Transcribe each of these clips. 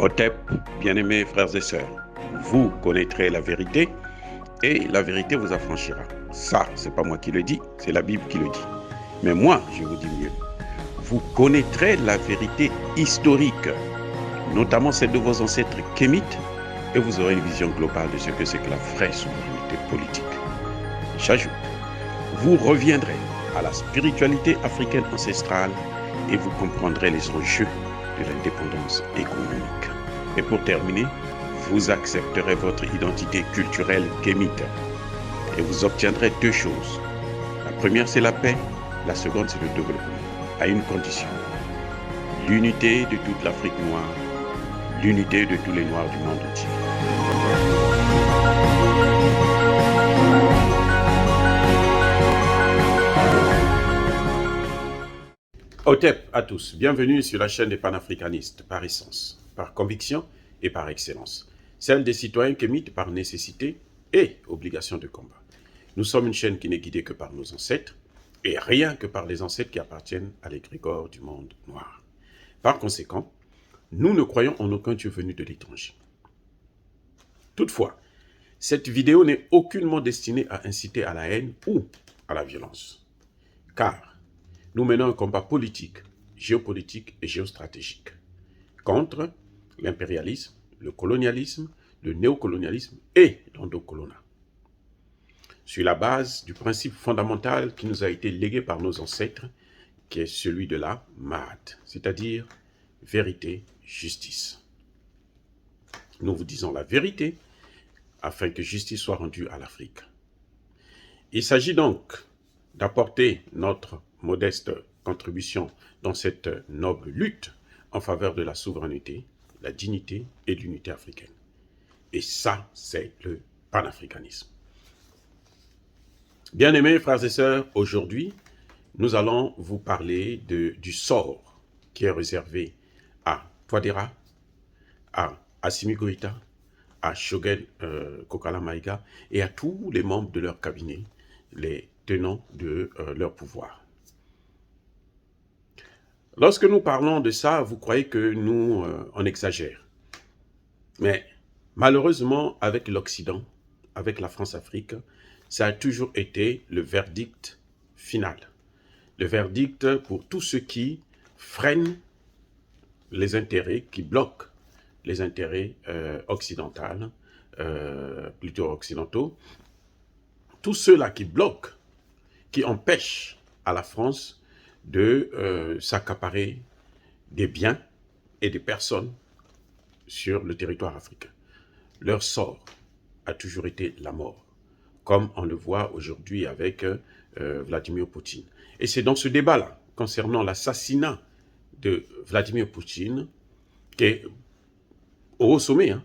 Otep, bien-aimés frères et sœurs, vous connaîtrez la vérité et la vérité vous affranchira. Ça, c'est pas moi qui le dis, c'est la Bible qui le dit. Mais moi, je vous dis mieux. Vous connaîtrez la vérité historique, notamment celle de vos ancêtres kémites, et vous aurez une vision globale de ce que c'est que la vraie souveraineté politique. J'ajoute, vous reviendrez à la spiritualité africaine ancestrale et vous comprendrez les enjeux de l'indépendance économique. Et pour terminer, vous accepterez votre identité culturelle kémite et vous obtiendrez deux choses. La première, c'est la paix. La seconde, c'est le développement, à une condition. L'unité de toute l'Afrique noire, l'unité de tous les Noirs du monde entier. Otep à tous, bienvenue sur la chaîne des panafricanistes, par essence, par conviction et par excellence. Celle des citoyens kémites par nécessité et obligation de combat. Nous sommes une chaîne qui n'est guidée que par nos ancêtres, et rien que par les ancêtres qui appartiennent à l'égrégore du monde noir. Par conséquent, nous ne croyons en aucun Dieu venu de l'étranger. Toutefois, cette vidéo n'est aucunement destinée à inciter à la haine ou à la violence. Car nous menons un combat politique, géopolitique et géostratégique contre l'impérialisme, le colonialisme, le néocolonialisme et l'endocolonat. Sur la base du principe fondamental qui nous a été légué par nos ancêtres, qui est celui de la Maat, c'est-à-dire vérité, justice. Nous vous disons la vérité afin que justice soit rendue à l'Afrique. Il s'agit donc d'apporter notre modeste contribution dans cette noble lutte en faveur de la souveraineté, la dignité et l'unité africaine. Et ça, c'est le panafricanisme. Bien-aimés frères et sœurs, aujourd'hui, nous allons vous parler du sort qui est réservé à Touadéra, à Assimi Goïta, à Choguel Kokala Maïga et à tous les membres de leur cabinet, les tenants de leur pouvoir. Lorsque nous parlons de ça, vous croyez que nous, on exagère. Mais malheureusement, avec l'Occident, avec la France-Afrique, ça a toujours été le verdict final. Le verdict pour tous ceux qui freinent les intérêts, qui bloquent les intérêts plutôt occidentaux. Tous ceux-là qui bloquent, qui empêchent à la France de s'accaparer des biens et des personnes sur le territoire africain. Leur sort a toujours été la mort, comme on le voit aujourd'hui avec Vladimir Poutine. Et c'est dans ce débat-là, concernant l'assassinat de Vladimir Poutine, qui est au haut sommet, hein,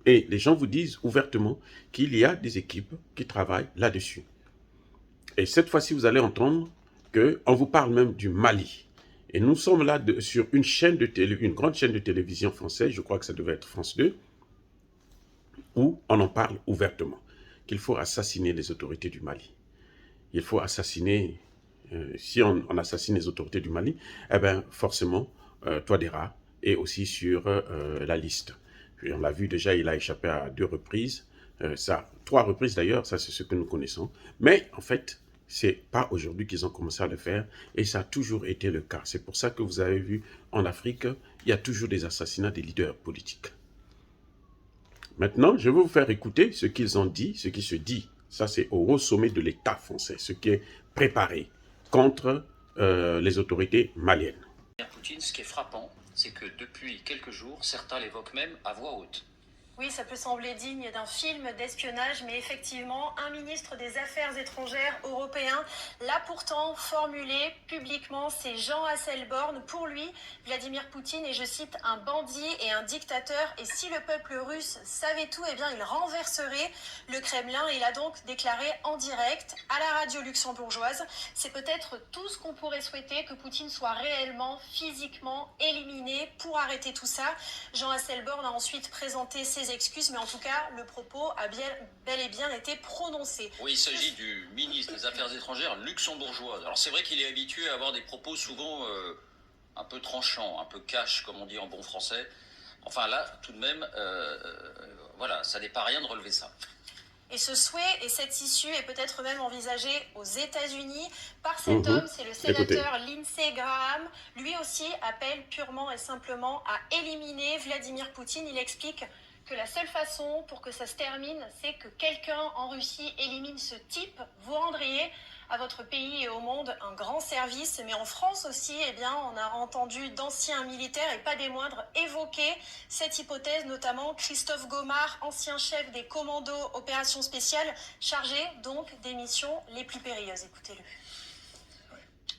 et les gens vous disent ouvertement qu'il y a des équipes qui travaillent là-dessus. Et cette fois-ci, vous allez entendre qu'on vous parle même du Mali. Et nous sommes là sur une grande chaîne de télévision française, je crois que ça devait être France 2, où on en parle ouvertement, qu'il faut assassiner les autorités du Mali. Il faut assassiner, si on assassine les autorités du Mali, eh bien forcément, Touadéra est aussi sur la liste. Puis on l'a vu déjà, il a échappé à 2 reprises, 3 reprises d'ailleurs, ça c'est ce que nous connaissons. Mais en fait, c'est pas aujourd'hui qu'ils ont commencé à le faire et ça a toujours été le cas. C'est pour ça que vous avez vu en Afrique, il y a toujours des assassinats des leaders politiques. Maintenant, je vais vous faire écouter ce qu'ils ont dit, ce qui se dit. Ça, c'est au haut sommet de l'État français, ce qui est préparé contre les autorités maliennes. Poutine, ce qui est frappant, c'est que depuis quelques jours, certains l'évoquent même à voix haute. Oui, ça peut sembler digne d'un film d'espionnage, mais effectivement, un ministre des Affaires étrangères européen l'a pourtant formulé publiquement, c'est Jean Asselborn. Pour lui, Vladimir Poutine est, je cite, un bandit et un dictateur, et si le peuple russe savait tout, eh bien, il renverserait le Kremlin. Il a donc déclaré en direct à la radio luxembourgeoise. C'est peut-être tout ce qu'on pourrait souhaiter, que Poutine soit réellement, physiquement éliminé pour arrêter tout ça. Jean Asselborn a ensuite présenté ses excuses, mais en tout cas, le propos a bel et bien été prononcé. Oui, il s'agit du ministre des Affaires étrangères luxembourgeois. Alors c'est vrai qu'il est habitué à avoir des propos souvent un peu tranchants, un peu cash, comme on dit en bon français. Enfin là, tout de même, voilà, ça n'est pas rien de relever ça. Et ce souhait et cette issue est peut-être même envisagé aux États-Unis par cet homme, c'est le sénateur Lindsey Graham. Lui aussi appelle purement et simplement à éliminer Vladimir Poutine. Il explique que la seule façon pour que ça se termine, c'est que quelqu'un en Russie élimine ce type. Vous rendriez à votre pays et au monde un grand service. Mais en France aussi, eh bien, on a entendu d'anciens militaires, et pas des moindres, évoquer cette hypothèse, notamment Christophe Gomard, ancien chef des commandos opérations spéciales, chargé donc des missions les plus périlleuses. Écoutez-le.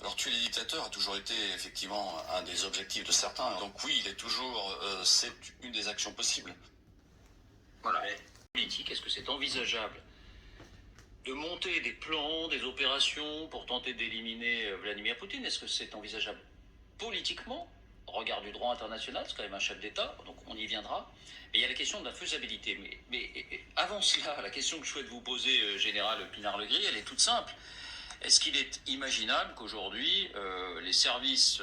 Alors tuer les dictateurs a toujours été effectivement un des objectifs de certains. Donc oui, il est toujours, c'est une des actions possibles. Voilà. Mais politique, est-ce que c'est envisageable de monter des plans, des opérations pour tenter d'éliminer Vladimir Poutine? Est-ce que c'est envisageable politiquement, au regard du droit international? C'est quand même un chef d'État, donc on y viendra. Mais il y a la question de la faisabilité. Mais avant cela, la question que je souhaite vous poser, Général Pinard-Legris, elle est toute simple. Est-ce qu'il est imaginable qu'aujourd'hui, les services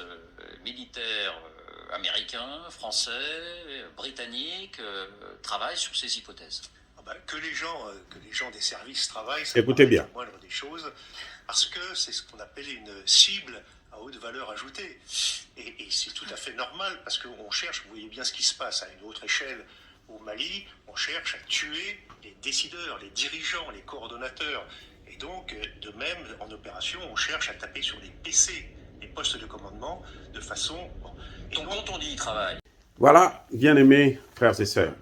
militaires américains, français, britanniques travaillent sur ces hypothèses? Que les gens des services travaillent, écoutez bien, la moindre des choses, parce que c'est ce qu'on appelle une cible à haute valeur ajoutée. Et c'est tout à fait normal, parce qu'on cherche, vous voyez bien ce qui se passe à une autre échelle au Mali, on cherche à tuer les décideurs, les dirigeants, les coordonnateurs. Et donc, de même, en opération, on cherche à taper sur les PC, les postes de commandement, de façon... Donc quand on dit il travaille... Voilà, bien-aimés frères et sœurs,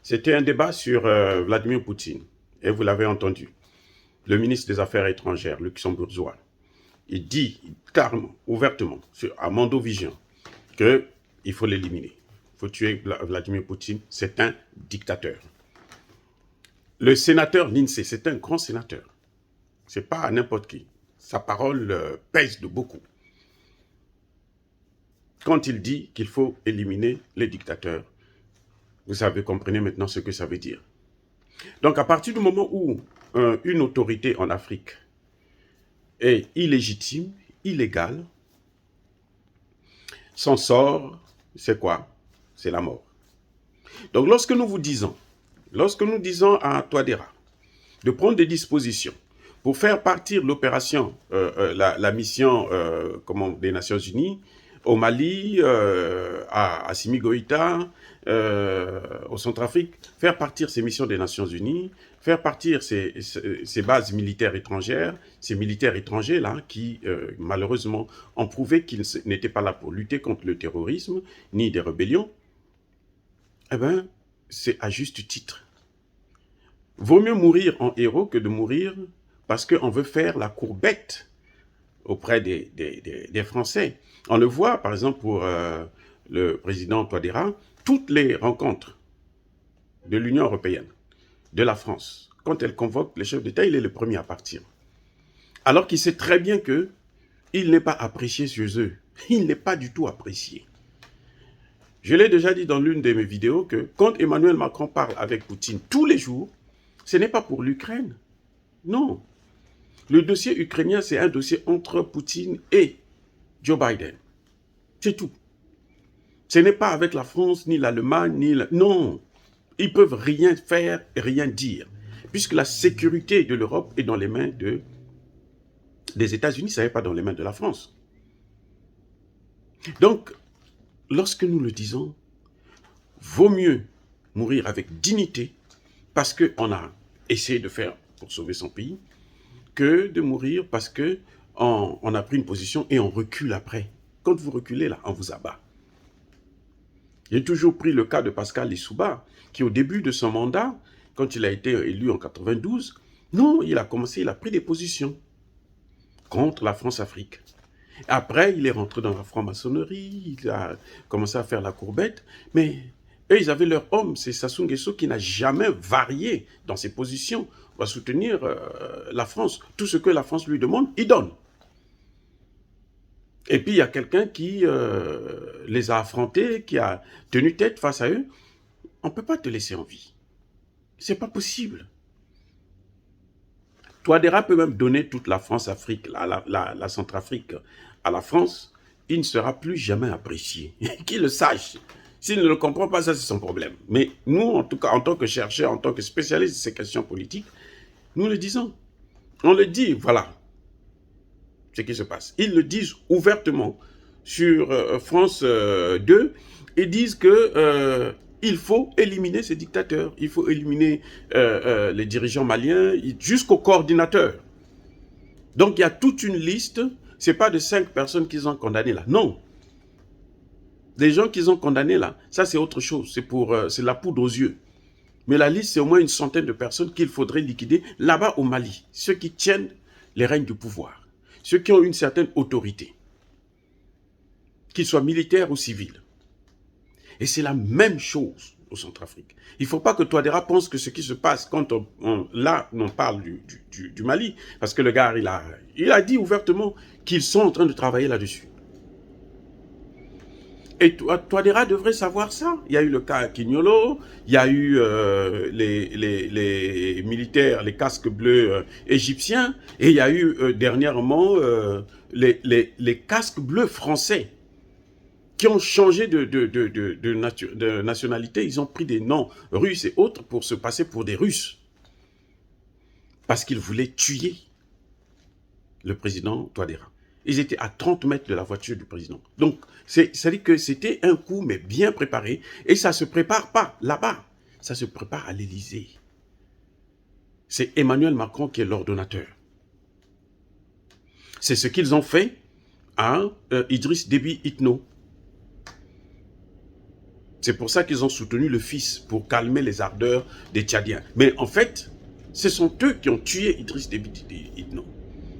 c'était un débat sur Vladimir Poutine, et vous l'avez entendu. Le ministre des Affaires étrangères, luxembourgeois, il dit clairement, ouvertement, à Mondovision, qu'il faut l'éliminer. Il faut tuer Vladimir Poutine, c'est un dictateur. Le sénateur Lindsey, c'est un grand sénateur. Ce n'est pas n'importe qui. Sa parole pèse de beaucoup. Quand il dit qu'il faut éliminer les dictateurs, vous savez, comprenez maintenant ce que ça veut dire. Donc, à partir du moment où une autorité en Afrique est illégitime, illégale, son sort, c'est quoi? C'est la mort. Donc, lorsque nous disons à Touadéra de prendre des dispositions pour faire partir l'opération, la mission des Nations Unies, au Mali, à Assimi Goïta, au Centrafrique, faire partir ces missions des Nations Unies, faire partir ces bases militaires étrangères, ces militaires étrangers-là qui, malheureusement, ont prouvé qu'ils n'étaient pas là pour lutter contre le terrorisme, ni des rébellions, eh bien, c'est à juste titre. Vaut mieux mourir en héros que de mourir parce qu'on veut faire la courbette auprès des Français. On le voit, par exemple, pour le président Touadéra, toutes les rencontres de l'Union européenne, de la France, quand elle convoque les chefs d'État, il est le premier à partir. Alors qu'il sait très bien qu'il n'est pas apprécié chez eux. Il n'est pas du tout apprécié. Je l'ai déjà dit dans l'une de mes vidéos que quand Emmanuel Macron parle avec Poutine tous les jours, ce n'est pas pour l'Ukraine. Non. Le dossier ukrainien, c'est un dossier entre Poutine et Joe Biden. C'est tout. Ce n'est pas avec la France, ni l'Allemagne, ni... Non. Ils ne peuvent rien faire et rien dire. Puisque la sécurité de l'Europe est dans les mains des États-Unis, ça n'est pas dans les mains de la France. Donc, lorsque nous le disons, vaut mieux mourir avec dignité parce qu'on a essayé de faire pour sauver son pays, que de mourir parce qu'on a pris une position et on recule après. Quand vous reculez, là, on vous abat. J'ai toujours pris le cas de Pascal Lissouba, qui au début de son mandat, quand il a été élu en 92, non, il a pris des positions contre la France-Afrique. Après, il est rentré dans la franc-maçonnerie, il a commencé à faire la courbette, mais eux, ils avaient leur homme, c'est Sassou Nguesso qui n'a jamais varié dans ses positions. On va soutenir la France. Tout ce que la France lui demande, il donne. Et puis, il y a quelqu'un qui les a affrontés, qui a tenu tête face à eux. On ne peut pas te laisser en vie. Ce n'est pas possible. Touadéra peut même donner toute la France-Afrique, la Centrafrique à la France. Il ne sera plus jamais apprécié. Qu'il le sache. S'il ne le comprend pas, ça c'est son problème. Mais nous, en tout cas, en tant que chercheurs, en tant que spécialistes de ces questions politiques, nous le disons. On le dit, voilà ce qui se passe. Ils le disent ouvertement sur France 2. Ils disent que il faut éliminer ces dictateurs. Il faut éliminer les dirigeants maliens jusqu'au coordinateur. Donc il y a toute une liste. Ce n'est pas de 5 personnes qu'ils ont condamnées là. Non. Les gens qu'ils ont condamnés là, ça c'est autre chose. C'est la poudre aux yeux. Mais la liste, c'est au moins une centaine de personnes qu'il faudrait liquider là-bas au Mali. Ceux qui tiennent les règnes du pouvoir. Ceux qui ont une certaine autorité. Qu'ils soient militaires ou civils. Et c'est la même chose au Centrafrique. Il ne faut pas que Touadéra pense que ce qui se passe quand on parle du Mali, parce que le gars, il a dit ouvertement qu'ils sont en train de travailler là-dessus. Et Touadéra devrait savoir ça. Il y a eu le cas Kignolo, il y a eu les militaires, les casques bleus égyptiens, et il y a eu dernièrement les casques bleus français qui ont changé de nationalité. Ils ont pris des noms russes et autres pour se passer pour des Russes. Parce qu'ils voulaient tuer le président Touadéra. Ils étaient à 30 mètres de la voiture du président. Donc, c'est-à-dire que c'était un coup, mais bien préparé. Et ça ne se prépare pas là-bas. Ça se prépare à l'Élysée. C'est Emmanuel Macron qui est l'ordonnateur. C'est ce qu'ils ont fait à Idriss Déby Itno. C'est pour ça qu'ils ont soutenu le fils, pour calmer les ardeurs des Tchadiens. Mais en fait, ce sont eux qui ont tué Idriss Déby Itno.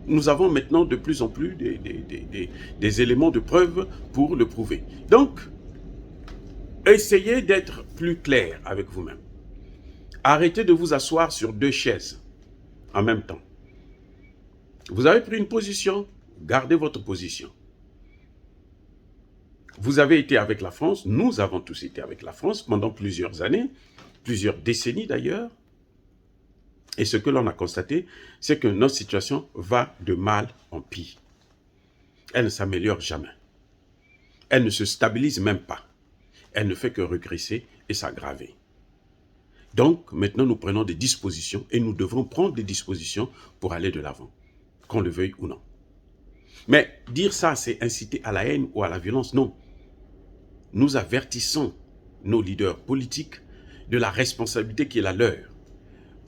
Nous avons maintenant de plus en plus des éléments de preuve pour le prouver. Donc, essayez d'être plus clair avec vous-même. Arrêtez de vous asseoir sur 2 chaises en même temps. Vous avez pris une position, gardez votre position. Vous avez été avec la France, nous avons tous été avec la France pendant plusieurs années, plusieurs décennies d'ailleurs. Et ce que l'on a constaté, c'est que notre situation va de mal en pire. Elle ne s'améliore jamais. Elle ne se stabilise même pas. Elle ne fait que régresser et s'aggraver. Donc, maintenant, nous prenons des dispositions et nous devrons prendre des dispositions pour aller de l'avant, qu'on le veuille ou non. Mais dire ça, c'est inciter à la haine ou à la violence, non. Nous avertissons nos leaders politiques de la responsabilité qui est la leur.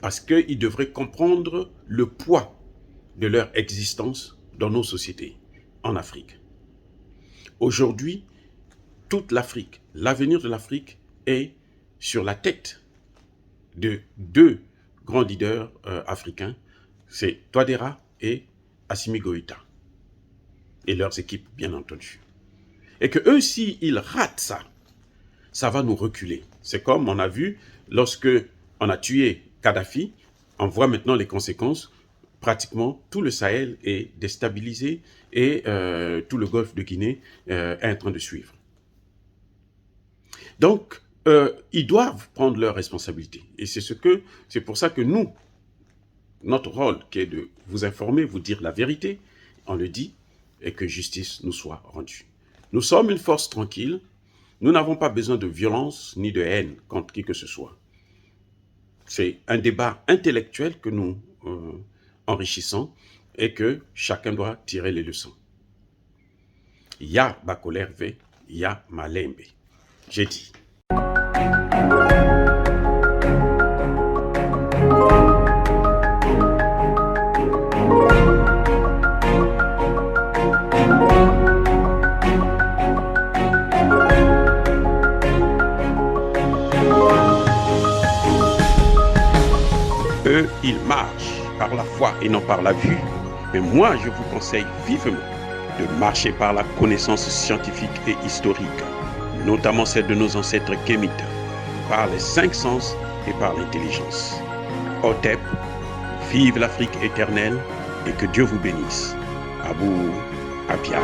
Parce qu'ils devraient comprendre le poids de leur existence dans nos sociétés, en Afrique. Aujourd'hui, toute l'Afrique, l'avenir de l'Afrique est sur la tête de 2 grands leaders africains, c'est Touadéra et Assimi Goïta. Et leurs équipes, bien entendu. Et que eux, s'ils ratent ça va nous reculer. C'est comme on a vu lorsque on a tué Kadhafi, on voit maintenant les conséquences. Pratiquement tout le Sahel est déstabilisé et tout le golfe de Guinée est en train de suivre. Donc, ils doivent prendre leurs responsabilités. Et c'est pour ça que nous, notre rôle qui est de vous informer, vous dire la vérité, on le dit, et que justice nous soit rendue. Nous sommes une force tranquille. Nous n'avons pas besoin de violence ni de haine contre qui que ce soit. C'est un débat intellectuel que nous enrichissons et que chacun doit tirer les leçons. Ya Bakolerve, ya Malembe. J'ai dit. Eux, ils marchent par la foi et non par la vue. Mais moi, je vous conseille vivement de marcher par la connaissance scientifique et historique, notamment celle de nos ancêtres kémites, par les 5 sens et par l'intelligence. Otep, vive l'Afrique éternelle et que Dieu vous bénisse. Abou Abia.